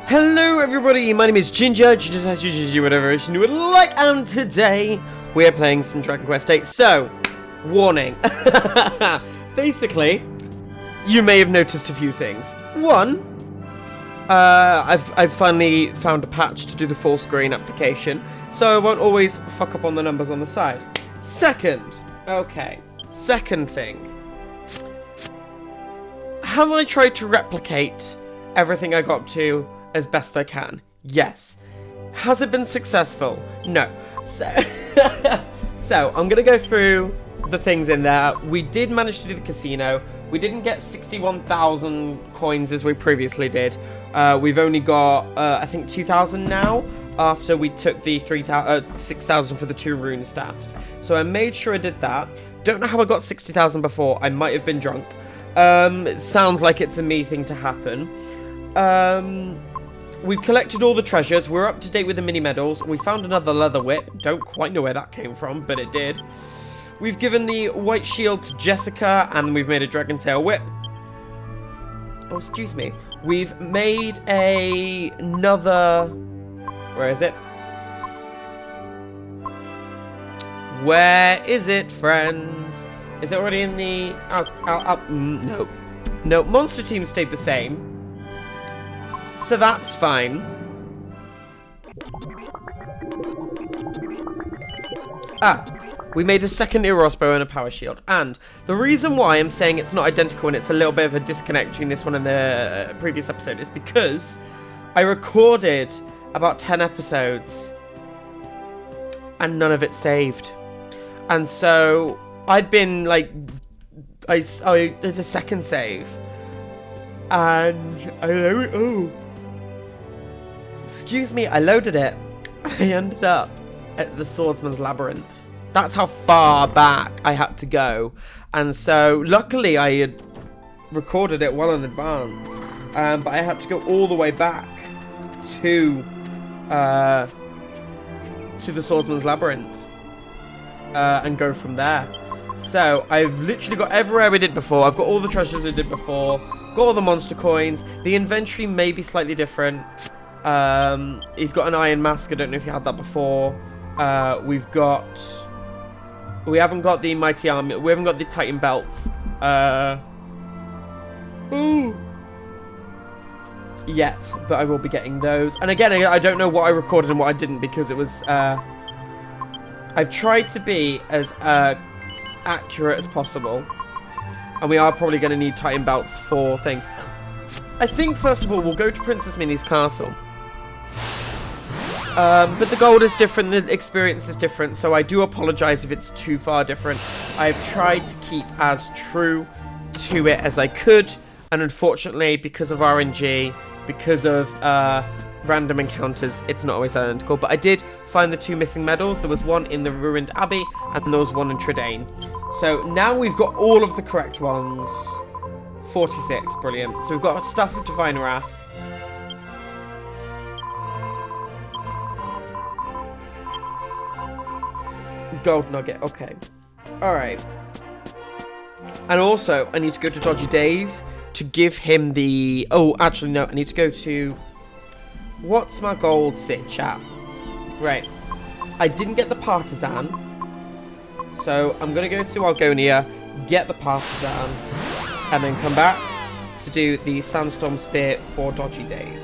Hello everybody, my name is Ginger, whatever you would like, and today we are playing some Dragon Quest VIII. So, warning. Basically, you may have noticed a few things. One, I've finally found a patch to do the full screen application, so I won't always fuck up on the numbers on the side. Second thing. Have I tried to replicate everything I got up to as best I can? Yes. Has it been successful? No. So, I'm gonna go through the things in there. We did manage to do the casino. We didn't get 61,000 coins as we previously did. We've only got, I think 2,000 now, after we took the 6,000 for the 2 rune staffs. So I made sure I did that. Don't know how I got 60,000 before. I might have been drunk. It sounds like it's a me thing to happen. We've collected all the treasures. We're up to date with the mini medals. We found another leather whip. Don't quite know where that came from, but it did. We've given the white shield to Jessica, and we've made a dragon tail whip. Oh, excuse me. We've made another... Where is it? Where is it, friends? Is it already in the... No. No, monster team stayed the same. So that's fine. We made a second Eros bow and a power shield. And the reason why I'm saying it's not identical and it's a little bit of a disconnect between this one and the previous episode is because I recorded about 10 episodes and none of it saved. And so I'd been like, I did a second save. And excuse me, I loaded it. I ended up at the Swordsman's Labyrinth. That's how far back I had to go. And so, luckily, I had recorded it well in advance. But I had to go all the way back to the Swordsman's Labyrinth. And go from there. So, I've literally got everywhere we did before. I've got all the treasures we did before. Got all the monster coins. The inventory may be slightly different. He's got an iron mask. I don't know if you had that before. We haven't got the mighty army. We haven't got the titan belts. Yet, but I will be getting those. And again, I don't know what I recorded and what I didn't because it was. I've tried to be as accurate as possible, and we are probably going to need titan belts for things. I think first of all we'll go to Princess Minnie's castle. But the gold is different, the experience is different, so I do apologise if it's too far different. I've tried to keep as true to it as I could, and unfortunately, because of RNG, because of random encounters, it's not always identical. But I did find the 2 missing medals. There was one in the ruined abbey, and there was one in Tridane. So now we've got all of the correct ones. 46, brilliant. So we've got Staff of Divine Wrath. Gold nugget, okay. Alright. And also, I need to go to Dodgy Dave to give him the... Oh, actually, no. I need to go to... What's my gold sit, chat? Right. I didn't get the Partisan. So, I'm going to go to Algonia, get the Partisan, and then come back to do the Sandstorm Spear for Dodgy Dave.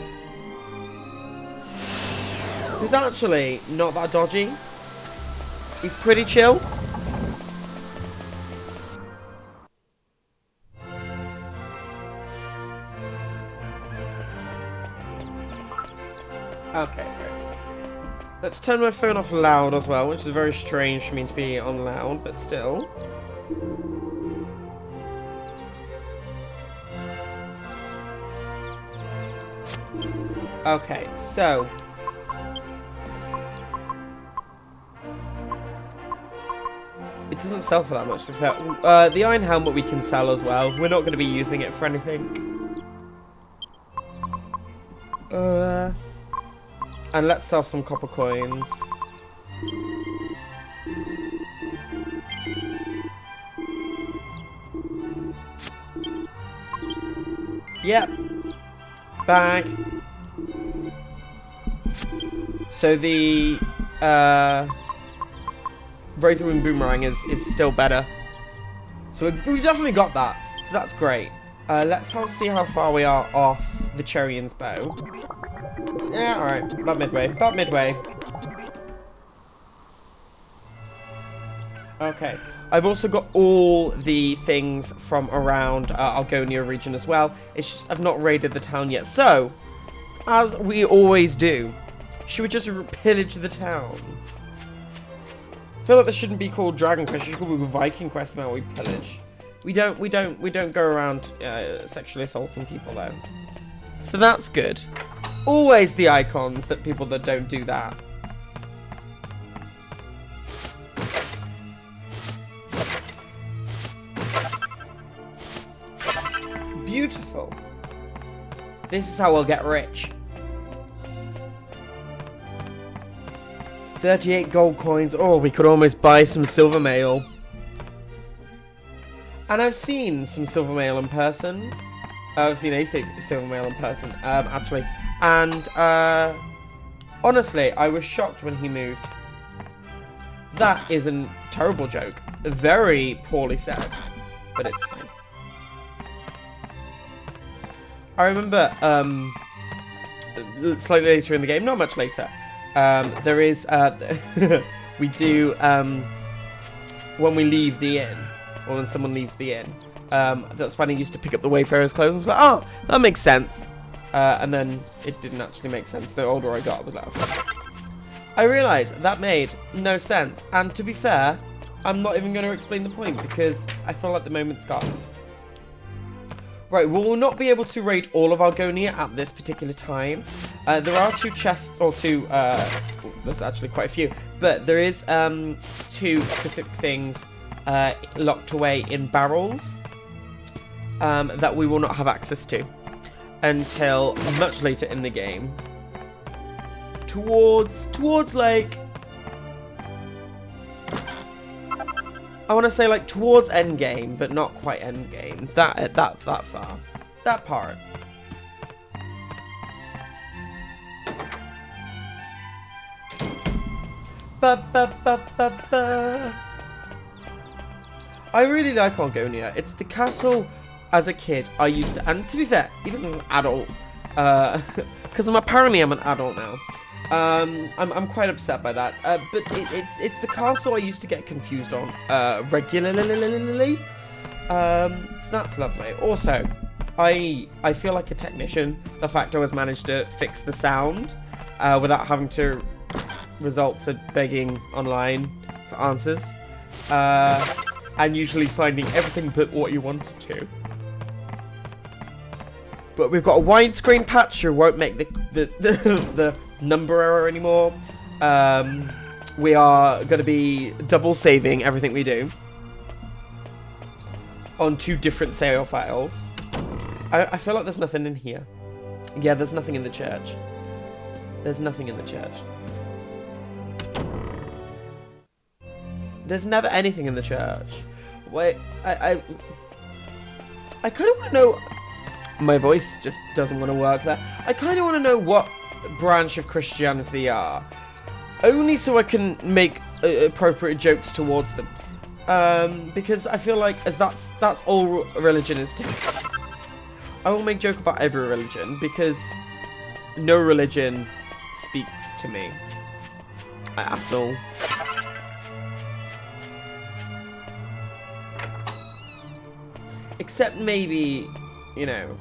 Who's actually not that dodgy. He's pretty chill. Okay, great. Let's turn my phone off loud as well, which is very strange for me to be on loud, but still. Okay, so... It doesn't sell for that much, to be fair. The iron helmet we can sell as well. We're not going to be using it for anything. And let's sell some copper coins. Yep. Bag. So the Razor Wind Boomerang is still better. So we've definitely got that. So that's great. Let's see how far we are off the Cherion's bow. Yeah, alright. About midway. About midway. Okay. I've also got all the things from around Algonia region as well. It's just I've not raided the town yet. So, as we always do, should we just pillage the town? I feel like this shouldn't be called Dragon Quest. It should be called Viking Quest. Now we pillage. We don't go around sexually assaulting people though. So that's good. Always the icons that people that don't do that. Beautiful. This is how we'll get rich. 38 gold coins. Oh, we could almost buy some silver mail. And I've seen some silver mail in person. I've seen a silver mail in person, actually. And honestly, I was shocked when he moved. That is a terrible joke. Very poorly said, but it's fine. I remember slightly later in the game, not much later, there is we do when we leave the inn, or when someone leaves the inn, that's when I used to pick up the Wayfarer's clothes. I was like, oh, that makes sense, and then it didn't actually make sense. The older I got, I was like, okay. I realised that made no sense, and to be fair, I'm not even going to explain the point because I feel like the moment's gone. Right, we will not be able to raid all of Algonia at this particular time. There are 2 chests, or 2, there's actually quite a few, but there is 2 specific things locked away in barrels that we will not have access to until much later in the game. Towards like, I want to say like towards end game, but not quite end game. That far. That part. I really like Algonia. It's the castle as a kid I used to, and to be fair, even as an adult, because apparently I'm an adult now. I'm quite upset by that, but it's the castle I used to get confused on regularly. So that's lovely. Also, I feel like a technician. The fact I was managed to fix the sound without having to resort to begging online for answers, and usually finding everything but what you wanted to. But we've got a widescreen patch, so won't make the number error anymore. We are going to be double saving everything we do on 2 different save files. I feel like there's nothing in here. Yeah, there's nothing in the church. There's nothing in the church. There's never anything in the church. Wait, I kind of want to know. My voice just doesn't want to work there. I kind of want to know what branch of Christianity they are, only so I can make appropriate jokes towards them, because I feel like as that's all religion is to. I will make joke about every religion because no religion speaks to me at all. Except maybe, you know,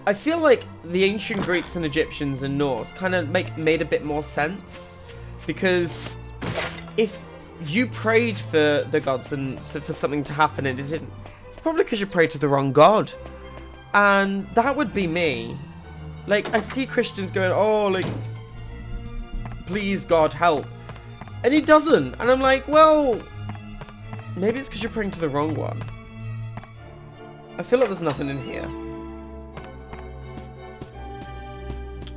I feel like the ancient Greeks and Egyptians and Norse kind of made a bit more sense, because if you prayed for the gods and for something to happen and it didn't, it's probably because you prayed to the wrong god. And that would be me. Like, I see Christians going, oh, like, please God help, and he doesn't, and I'm like, well, maybe it's because you're praying to the wrong one. I feel like there's nothing in here.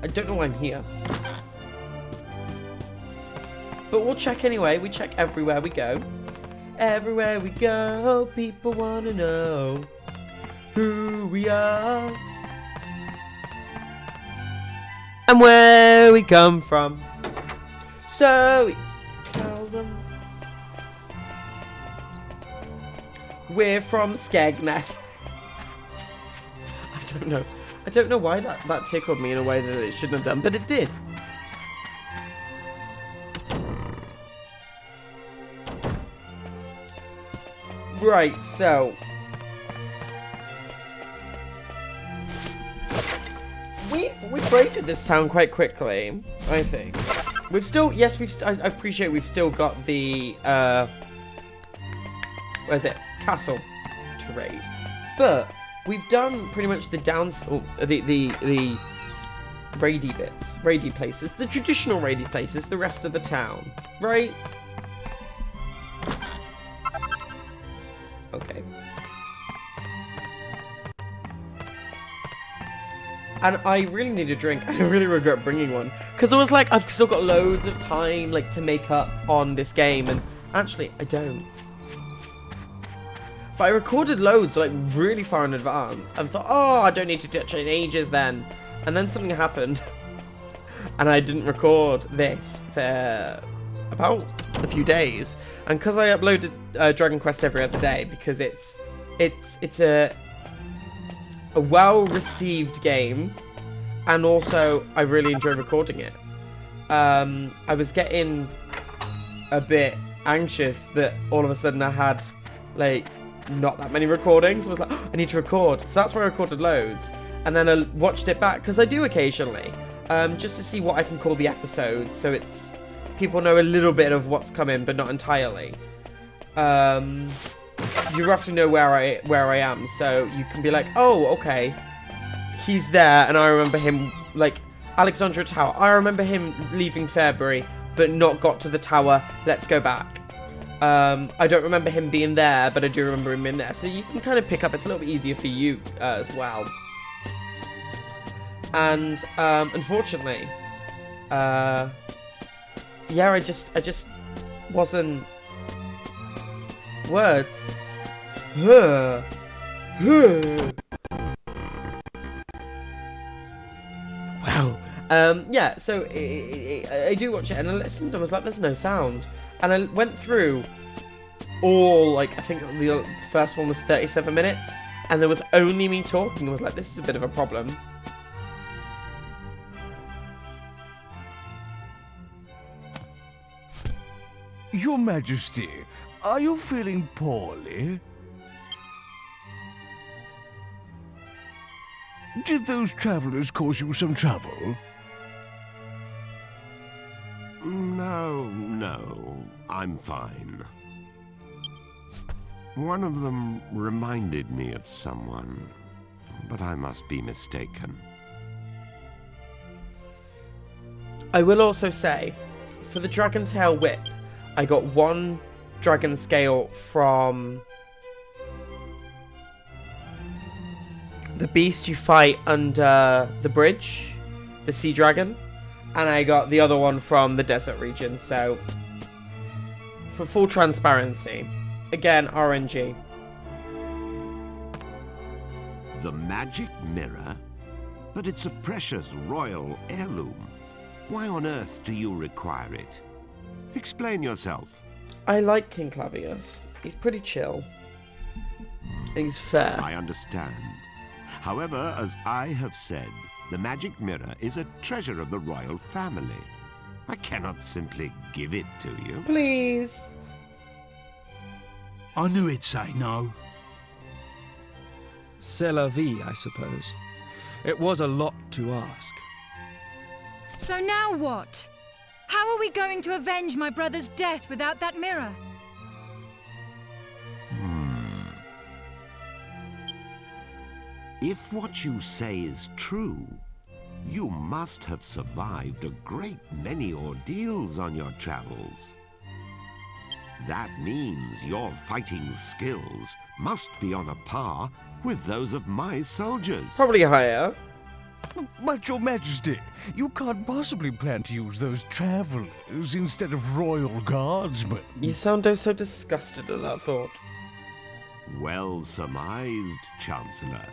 I don't know why I'm here. But we'll check anyway. We check everywhere we go. Everywhere we go, people want to know who we are. and where we come from. So we tell them we're from Skegness. I don't know. I don't know why that tickled me in a way that it shouldn't have done, but it did. Right, so we've raided this town quite quickly, I think. We've still, yes, I appreciate we've still got the where's it, castle to raid, but we've done pretty much the the raidy bits, raidy places, the traditional raidy places, the rest of the town, right? Okay. And I really need a drink. I really regret bringing one. Because I was like, I've still got loads of time like to make up on this game. And actually, I don't. But I recorded loads like really far in advance. And thought, oh, I don't need to touch it in ages then. And then something happened. And I didn't record this for about a few days. And because I uploaded Dragon Quest every other day, because it's a well-received game, and also I really enjoy recording it. I was getting a bit anxious that all of a sudden I had like not that many recordings. I was like, oh, I need to record, so that's why I recorded loads, and then I watched it back because I do occasionally, just to see what I can call the episodes, so it's people know a little bit of what's coming, but not entirely. You roughly know where I am, so you can be like, oh, okay, he's there, and I remember him, like, Alexandra Tower, I remember him leaving Fairbury, but not got to the tower, let's go back. I don't remember him being there, but I do remember him being there, so you can kind of pick up, it's a little bit easier for you, as well. And, unfortunately, yeah, I just wasn't, words. Wow. Yeah, so I do watch it, and I listened, and I was like, there's no sound. And I went through all, like, I think the first one was 37 minutes, and there was only me talking. I was like, this is a bit of a problem. Your Majesty, are you feeling poorly? Did those travelers cause you some trouble? No, I'm fine. One of them reminded me of someone, but I must be mistaken. I will also say, for the Dragon Tail Whip, I got 1 dragon scale from the beast you fight under the bridge, the sea dragon, and I got the other one from the desert region. So for full transparency, again, RNG. The magic mirror? But it's a precious royal heirloom. Why on earth do you require it? Explain yourself. I like King Clavius. He's pretty chill. He's fair. I understand. However, as I have said, the magic mirror is a treasure of the royal family. I cannot simply give it to you. Please. I knew he'd say no. C'est la vie, I suppose. It was a lot to ask. So now what? How are we going to avenge my brother's death without that mirror? If what you say is true, you must have survived a great many ordeals on your travels. That means your fighting skills must be on a par with those of my soldiers. Probably higher. But Your Majesty, you can't possibly plan to use those travelers instead of royal guardsmen. You sound oh so disgusted at that thought. Well surmised, Chancellor.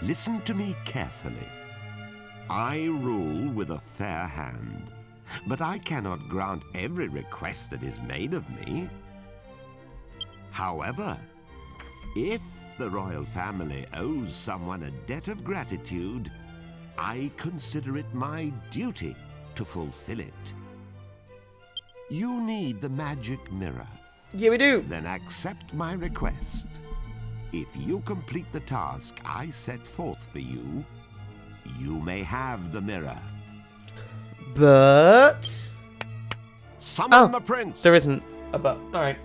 Listen to me carefully. I rule with a fair hand, but I cannot grant every request that is made of me. However, if the royal family owes someone a debt of gratitude, I consider it my duty to fulfill it. You need the magic mirror. Yeah, we do. Then accept my request. If you complete the task I set forth for you, you may have the mirror. But... Summon the prince! There isn't a but. Alright.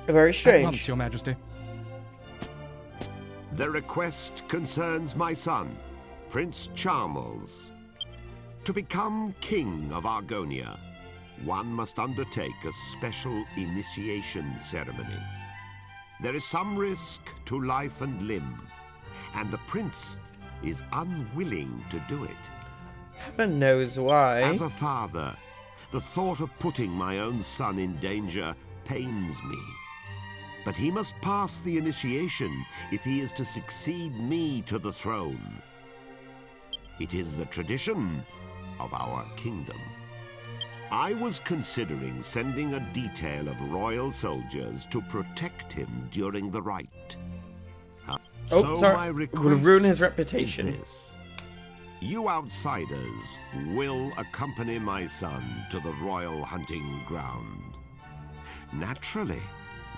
Very At strange. once, Your Majesty. The request concerns my son, Prince Charmles. To become king of Argonia, one must undertake a special initiation ceremony. There is some risk to life and limb, and the prince is unwilling to do it. Heaven knows why. As a father, the thought of putting my own son in danger pains me. But he must pass the initiation if he is to succeed me to the throne. It is the tradition of our kingdom. I was considering sending a detail of royal soldiers to protect him during the rite. Oh, sorry. My It request would ruin his reputation. is this. You outsiders will accompany my son to the royal hunting ground. Naturally,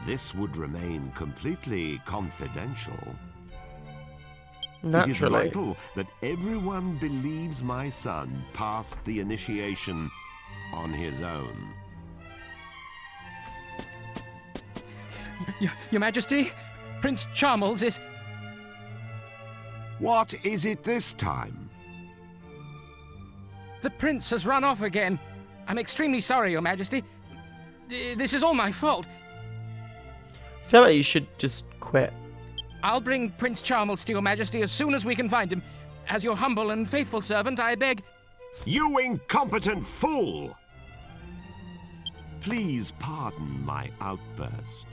this would remain completely confidential. It is Naturally. vital that everyone believes my son passed the initiation on his own. Your Majesty, Prince Charmles is... What is it this time? The prince has run off again. I'm extremely sorry, Your Majesty. This is all my fault. I feel like you should just quit. I'll bring Prince Charmles to Your Majesty as soon as we can find him. As your humble and faithful servant, I beg... You incompetent fool! Please pardon my outburst,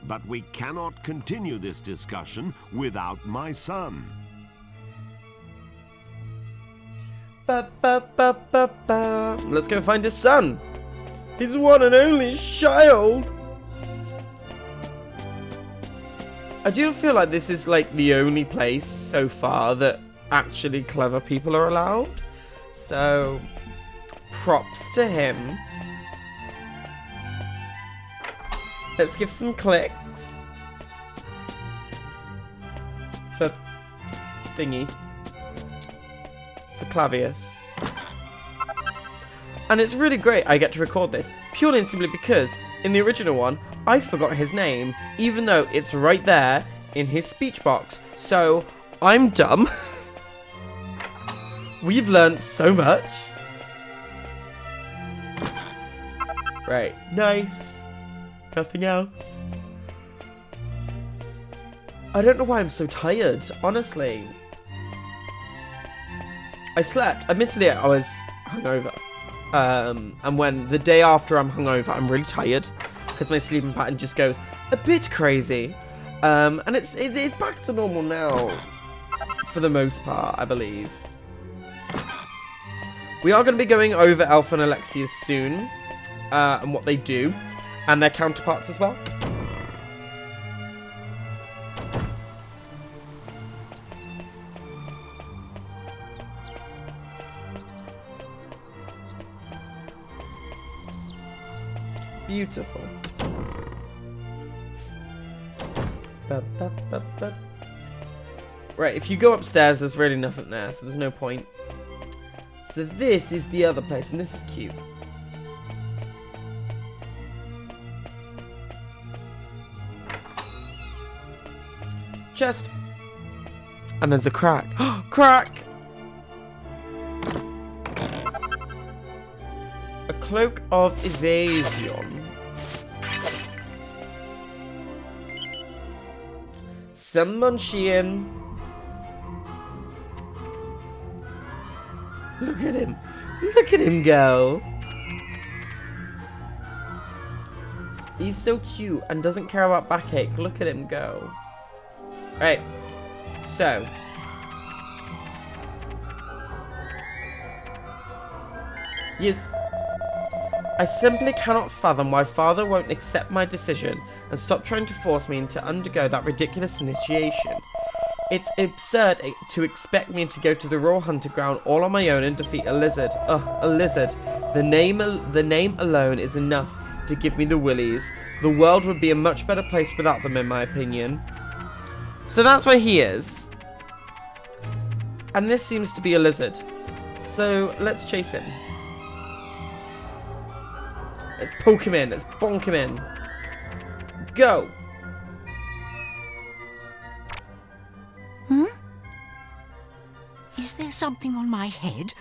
but we cannot continue this discussion without my son. Ba, ba, ba, ba, ba. Let's go find his son. His one and only child. I do feel like this is like the only place so far that actually clever people are allowed. So, props to him. Let's give some clicks. For thingy. For Clavius. And it's really great I get to record this, purely and simply because, in the original one, I forgot his name, even though it's right there in his speech box. So, I'm dumb. We've learned so much. Right, nice. Nothing else. I don't know why I'm so tired, honestly. I slept. Admittedly, I was hungover. And when the day after I'm hungover, I'm really tired because my sleeping pattern just goes a bit crazy. And it's back to normal now for the most part, I believe. We are going to be going over Elf and Alexius soon, and what they do, and their counterparts as well. Beautiful. Ba, ba, ba, ba. Right, if you go upstairs, there's really nothing there, so there's no point. So this is the other place, and this is cute. Chest. And there's a crack. Crack! A cloak of evasion. Some munchkin. Look at him. Look at him go. He's so cute and doesn't care about backache. Look at him go. Right. So. Yes. I simply cannot fathom why Father won't accept my decision and stop trying to force me to undergo that ridiculous initiation. It's absurd to expect me to go to the Royal Hunter Ground all on my own and defeat a lizard. Ugh, a lizard. The name alone is enough to give me the willies. The world would be a much better place without them, in my opinion. So that's where he is. And this seems to be a lizard. So let's chase him. Let's poke him in. Let's bonk him in. Go. Is there something on my head?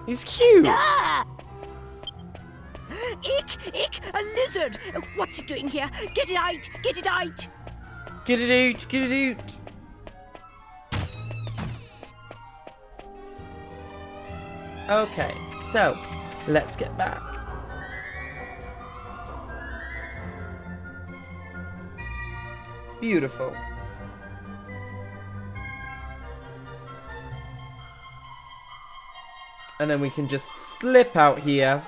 He's cute. Ick, a lizard! What's it doing here? Get it out! Get it out! Get it out. Get it out. Okay, so let's get back. Beautiful. And then we can just slip out here.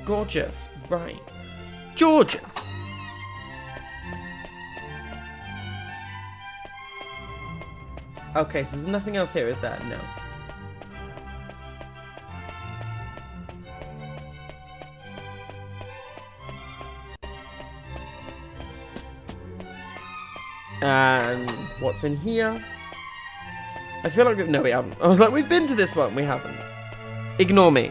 Gorgeous. Right. Gorgeous. Okay, so there's nothing else here, is there? No. And what's in here? I feel like no, we haven't. I was like, we've been to this one. We haven't. Ignore me.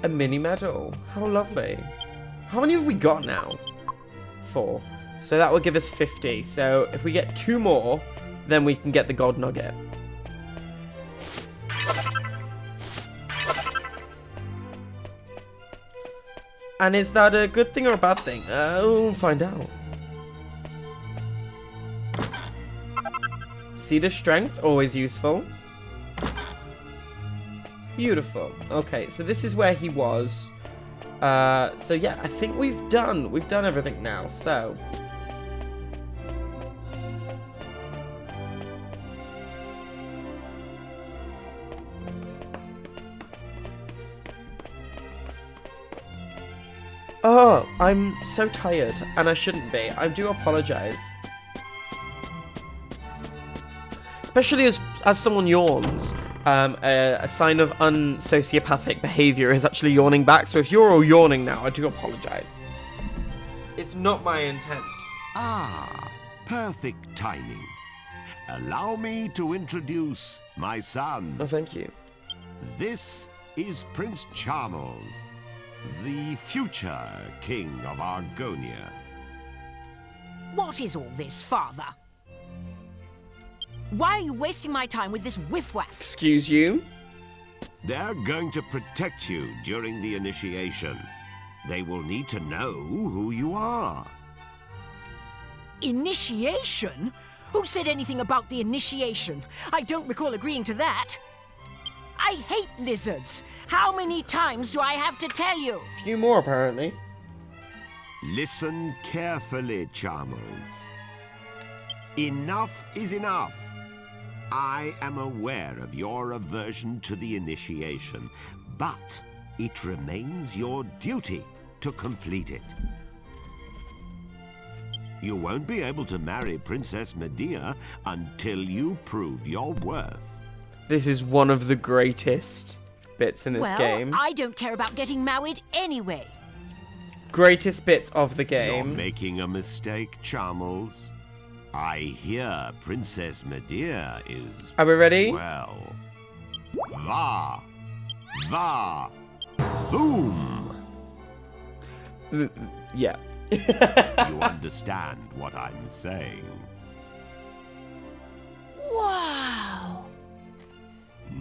A mini medal. How lovely. How many have we got now? 4. So that will give us 50. So if we get 2 more, then we can get the gold nugget. And is that a good thing or a bad thing? We'll find out. Seed of Strength, always useful. Beautiful. Okay, so this is where he was. So yeah, I think we've done everything now. So oh, I'm so tired, and I shouldn't be. I do apologize. Especially as someone yawns. A sign of unsociopathic behavior is actually yawning back. So if you're all yawning now, I do apologize. It's not my intent. Ah, perfect timing. Allow me to introduce my son. Oh, thank you. This is Prince Charles, the future king of Algonia. What is all this, Father? Why are you wasting my time with this whiff-waff? Excuse you? They're going to protect you during the initiation. They will need to know who you are. Initiation? Who said anything about the initiation? I don't recall agreeing to that. I hate lizards. How many times do I have to tell you? A few more, apparently. Listen carefully, Charles. Enough is enough. I am aware of your aversion to the initiation, but it remains your duty to complete it. You won't be able to marry Princess Medea until you prove your worth. This is one of the greatest bits in this game. Well, I don't care about getting married anyway. Greatest bits of the You're game. making a mistake, Charles. I hear Princess Medea is... Are we ready? Well... Va! Boom! Yeah. You understand what I'm saying? Wow!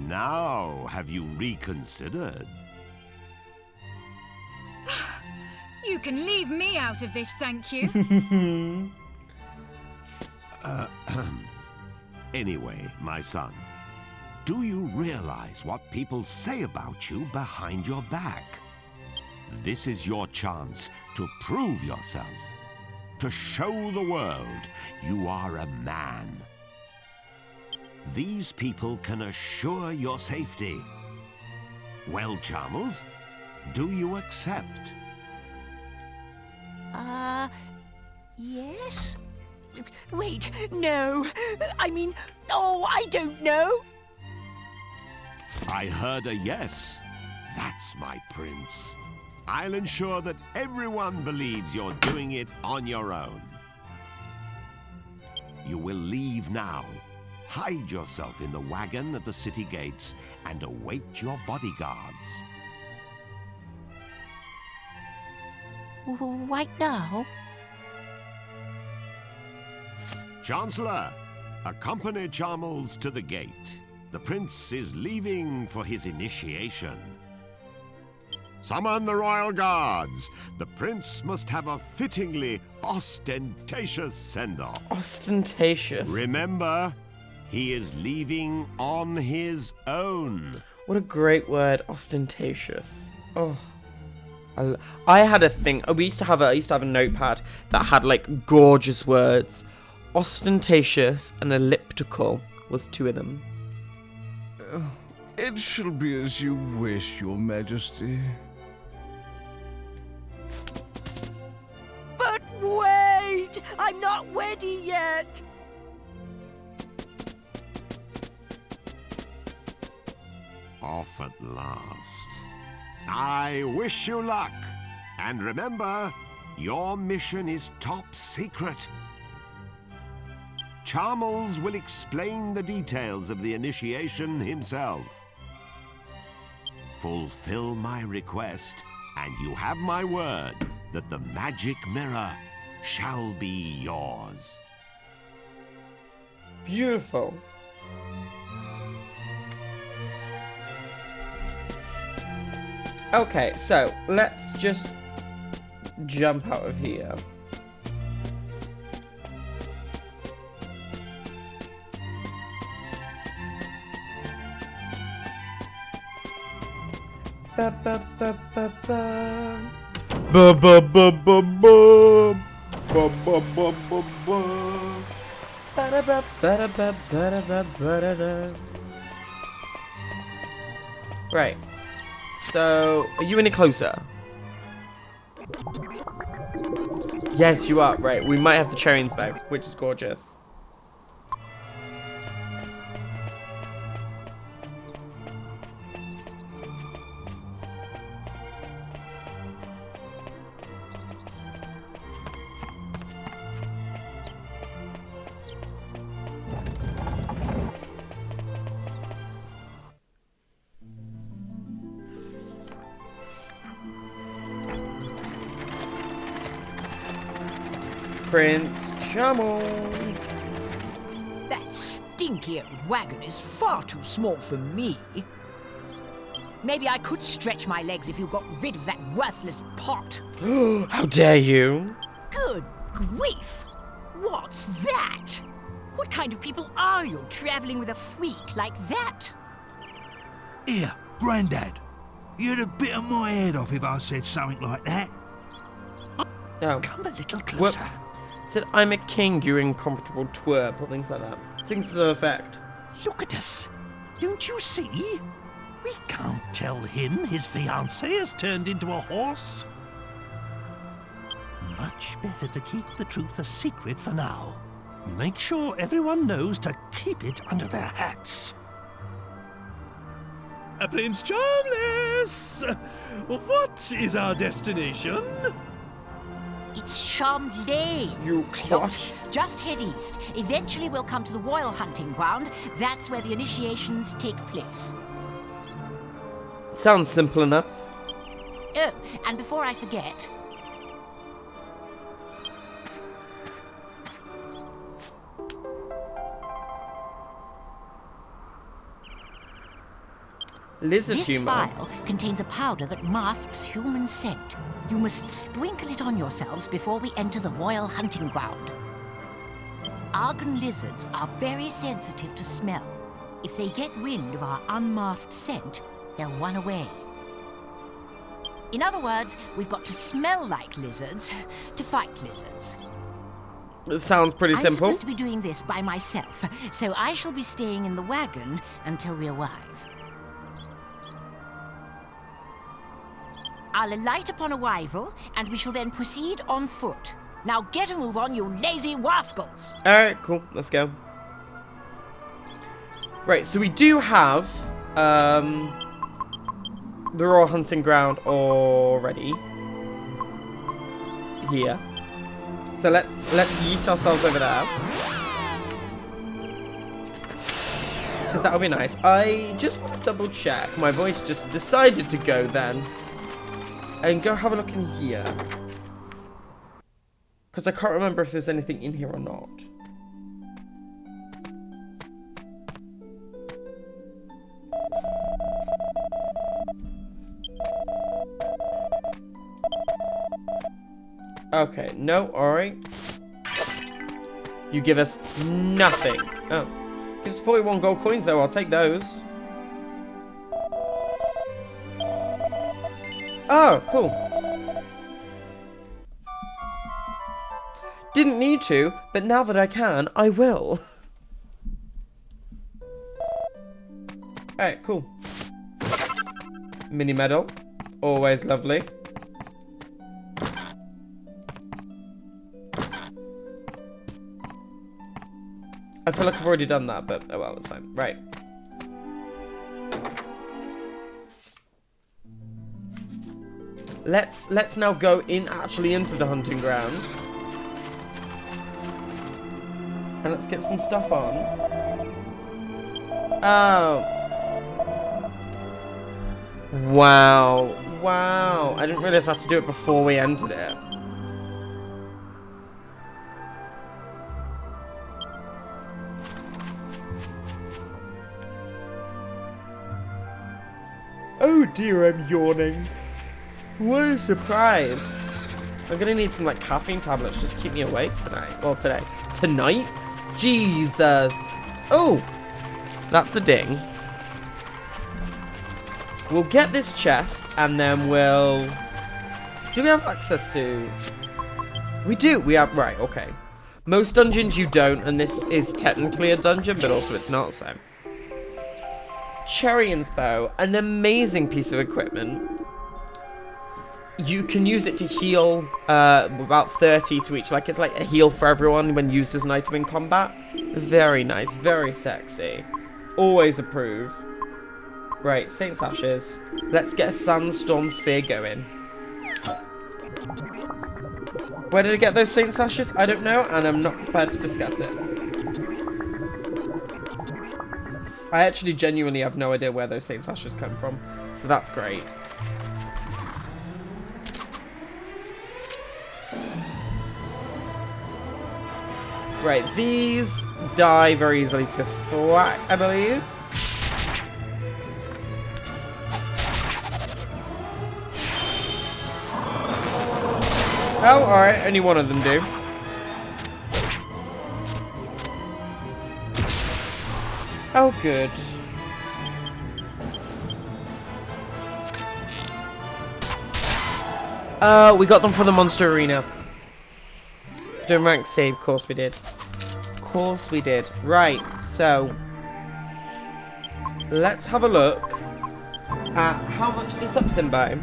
Now, have you reconsidered? You can leave me out of this, thank you. Anyway, my son, do you realize what people say about you behind your back? This is your chance to prove yourself, to show the world you are a man. These people can assure your safety. Well, Charmels, do you accept? Yes? Wait, no. I mean, oh, I don't know. I heard a yes. That's my prince. I'll ensure that everyone believes you're doing it on your own. You will leave now. Hide yourself in the wagon at the city gates and await your bodyguards. Right now? Chancellor, accompany Charmels to the gate. The prince is leaving for his initiation. Summon the royal guards. The prince must have a fittingly ostentatious send-off. Ostentatious. Remember, he is leaving on his own. What a great word, ostentatious. Oh. I had a thing. I used to have a notepad that had like gorgeous words. Ostentatious and elliptical was two of them. It shall be as you wish, Your Majesty. But wait! I'm not ready yet! Off at last. I wish you luck. And remember, your mission is top secret. Charmels will explain the details of the initiation himself. Fulfill my request, and you have my word that the magic mirror shall be yours. Beautiful. Okay, so let's just jump out of here. Ba ba ba ba ba. Ba ba ba ba ba. Ba ba ba ba ba. Ba da ba ba da ba ba da ba ba da da. Right. So, are you any closer? Yes, you are. Right, we might have the Cherry's bow, which is gorgeous. Prince Charmels. That stinky old wagon is far too small for me. Maybe I could stretch my legs if you got rid of that worthless pot. How dare you? Good grief! What's that? What kind of people are you traveling with a freak like that? Here, Grandad. You'd have bitten my head off if I said something like that. Oh. Come a little closer. Whoops. Said I'm a king, you incomparable twerp, or things like that. Things to that effect. Look at us. Don't you see? We can't tell him his fiancée has turned into a horse. Much better to keep the truth a secret for now. Make sure everyone knows to keep it under their hats. Prince Charmless! What is our destination? It's Chamlay. You clot. Just head east. Eventually we'll come to the royal hunting ground. That's where the initiations take place. Sounds simple enough. Oh, and before I forget... Lizard This humor. vial contains a powder that masks human scent. You must sprinkle it on yourselves before we enter the royal hunting ground. Argon lizards are very sensitive to smell. If they get wind of our unmasked scent, they'll run away. In other words, we've got to smell like lizards to fight lizards. It sounds pretty I'm simple. supposed to be doing this by myself, so I shall be staying in the wagon until we arrive. I'll alight upon arrival, and we shall then proceed on foot. Now get a move on, you lazy rascals! Alright, cool. Let's go. Right, so we do have the raw hunting ground already here. So let's yeet ourselves over there. Because that'll be nice. I just want to double check. My voice just decided to go then. And go have a look in here. Because I can't remember if there's anything in here or not. Okay, no, alright. You give us nothing. Oh. Give us 41 gold coins though, I'll take those. Oh, cool. Didn't need to, but now that I can, I will. Alright, cool. Mini medal. Always lovely. I feel like I've already done that, but oh well, it's fine. Right. Let's now go actually into the hunting ground. And let's get some stuff on. Oh. Wow. Wow. I didn't realize I had to do it before we entered it. Oh dear, I'm yawning. What a surprise. I'm gonna need some like caffeine tablets just to keep me awake tonight. Well, today. Tonight? Jesus. Oh, that's a ding. We'll get this chest and then we'll... Do we have access to... We do. We have... Right, okay. Most dungeons you don't, and this is technically a dungeon, but also it's not, so... Cherion's bow, an amazing piece of equipment. You can use it to heal about 30 to each. Like, it's like a heal for everyone when used as an item in combat. Very nice, very sexy. Always approve. Right, Saint's Ashes. Let's get a Sandstorm Spear going. Where did I get those Saint's Ashes? I don't know, and I'm not prepared to discuss it. I actually genuinely have no idea where those Saint's Ashes come from, so that's great. Right, these die very easily to thwack, I believe. Oh, alright, only one of them do. Oh, good. We got them from the Monster Arena. Doing rank save, of course we did. Of course we did. Right, so... Let's have a look at how much this ups in by.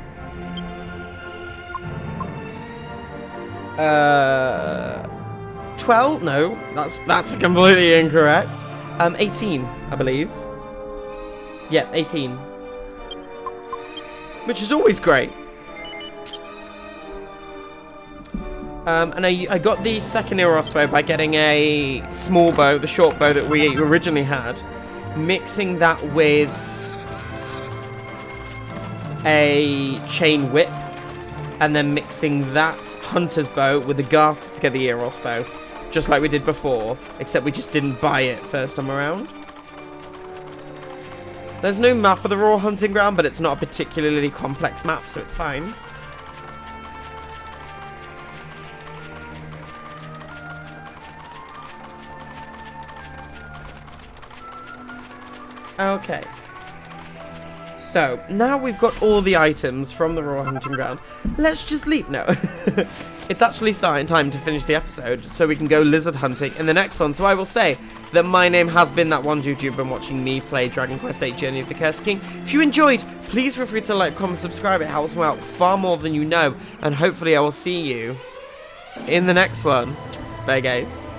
12? No, that's completely incorrect. 18, I believe. Yeah, 18. Which is always great. And I got the second Eros bow by getting a small bow, the short bow that we originally had, mixing that with a chain whip, and then mixing that hunter's bow with the garter to get the Eros bow, just like we did before, except we just didn't buy it first time around. There's no map of the raw hunting ground, but it's not a particularly complex map, so it's fine. Okay. So, now we've got all the items from the Royal Hunting Ground. Let's just leave. No. It's actually starting time to finish the episode, so we can go lizard hunting in the next one. So I will say that my name has been that one dude you've been watching me play Dragon Quest VIII Journey of the Cursed King. If you enjoyed, please feel free to like, comment, subscribe. It helps me out far more than you know. And hopefully I will see you in the next one. Bye, guys.